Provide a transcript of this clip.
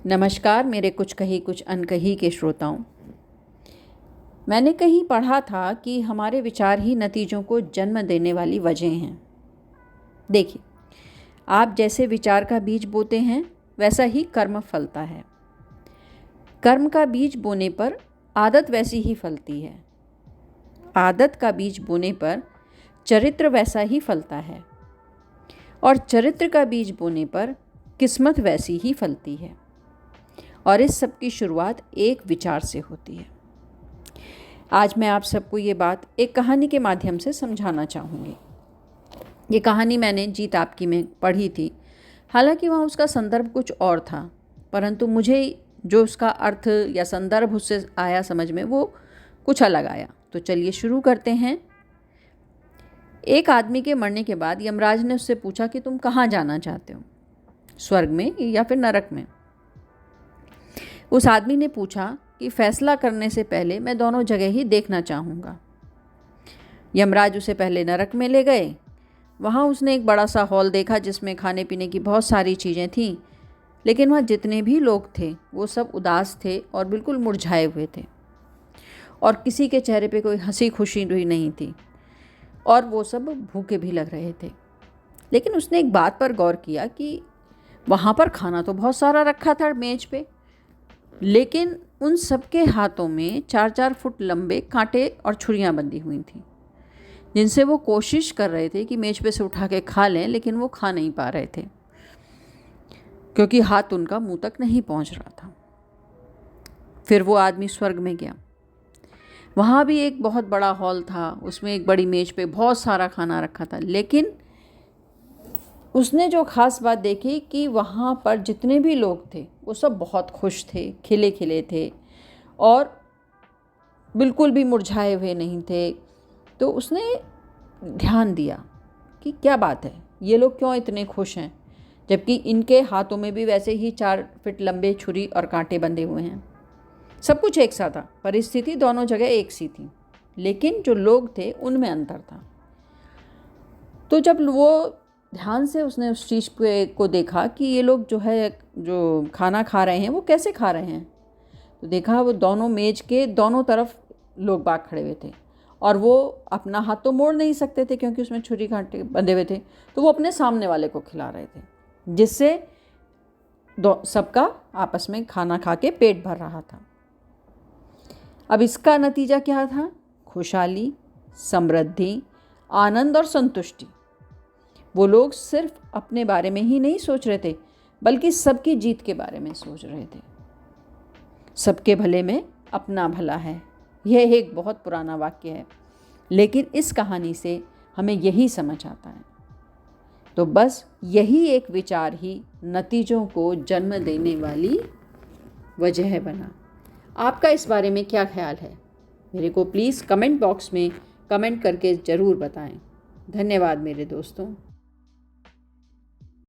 नमस्कार मेरे कुछ कही कुछ अनकही के श्रोताओं। मैंने कहीं पढ़ा था कि हमारे विचार ही नतीजों को जन्म देने वाली वजह हैं। देखिए, आप जैसे विचार का बीज बोते हैं वैसा ही कर्म फलता है। कर्म का बीज बोने पर आदत वैसी ही फलती है। आदत का बीज बोने पर चरित्र वैसा ही फलता है और चरित्र का बीज बोने पर किस्मत वैसी ही फलती है। और इस सब की शुरुआत एक विचार से होती है। आज मैं आप सबको ये बात एक कहानी के माध्यम से समझाना चाहूँगी। ये कहानी मैंने जीत आपकी में पढ़ी थी। हालांकि वहाँ उसका संदर्भ कुछ और था, परंतु मुझे जो उसका अर्थ या संदर्भ उससे आया समझ में वो कुछ अलग आया। तो चलिए शुरू करते हैं। एक आदमी के मरने के बाद यमराज ने उससे पूछा कि तुम कहाँ जाना चाहते हो, स्वर्ग में या फिर नरक में। उस आदमी ने पूछा कि फैसला करने से पहले मैं दोनों जगह ही देखना चाहूँगा। यमराज उसे पहले नरक में ले गए। वहाँ उसने एक बड़ा सा हॉल देखा जिसमें खाने पीने की बहुत सारी चीज़ें थीं, लेकिन वहाँ जितने भी लोग थे वो सब उदास थे और बिल्कुल मुरझाए हुए थे और किसी के चेहरे पे कोई हंसी खुशी भी नहीं थी और वो सब भूखे भी लग रहे थे। लेकिन उसने एक बात पर गौर किया कि वहाँ पर खाना तो बहुत सारा रखा था मेज़ पे, लेकिन उन सबके हाथों में 4-4 फुट लंबे कांटे और छुरियां बंधी हुई थीं, जिनसे वो कोशिश कर रहे थे कि मेज पे से उठा के खा लें, लेकिन वो खा नहीं पा रहे थे क्योंकि हाथ उनका मुंह तक नहीं पहुंच रहा था। फिर वो आदमी स्वर्ग में गया। वहाँ भी एक बहुत बड़ा हॉल था, उसमें एक बड़ी मेज पे बहुत सारा खाना रखा था, लेकिन उसने जो ख़ास बात देखी कि वहाँ पर जितने भी लोग थे वो सब बहुत खुश थे, खिले खिले थे और बिल्कुल भी मुरझाए हुए नहीं थे। तो उसने ध्यान दिया कि क्या बात है, ये लोग क्यों इतने खुश हैं, जबकि इनके हाथों में भी वैसे ही 4 फीट लंबे छुरी और कांटे बंधे हुए हैं। सब कुछ एक सा था, परिस्थिति दोनों जगह एक सी थी, लेकिन जो लोग थे उनमें अंतर था। तो जब वो ध्यान से उसने उस चीज़ को देखा कि ये लोग जो खाना खा रहे हैं वो कैसे खा रहे हैं, तो देखा वो दोनों मेज के दोनों तरफ लोग बाग खड़े हुए थे और वो अपना हाथ तो मोड़ नहीं सकते थे क्योंकि उसमें छुरी कांटे बंधे हुए थे, तो वो अपने सामने वाले को खिला रहे थे, जिससे सबका आपस में खाना खा के पेट भर रहा था। अब इसका नतीजा क्या था? खुशहाली, समृद्धि, आनंद और संतुष्टि। वो लोग सिर्फ अपने बारे में ही नहीं सोच रहे थे, बल्कि सबकी जीत के बारे में सोच रहे थे। सबके भले में अपना भला है, यह एक बहुत पुराना वाक्य है, लेकिन इस कहानी से हमें यही समझ आता है। तो बस यही एक विचार ही नतीजों को जन्म देने वाली वजह बना। आपका इस बारे में क्या ख्याल है? मेरे को प्लीज़ कमेंट बॉक्स में कमेंट करके ज़रूर बताएं। धन्यवाद मेरे दोस्तों।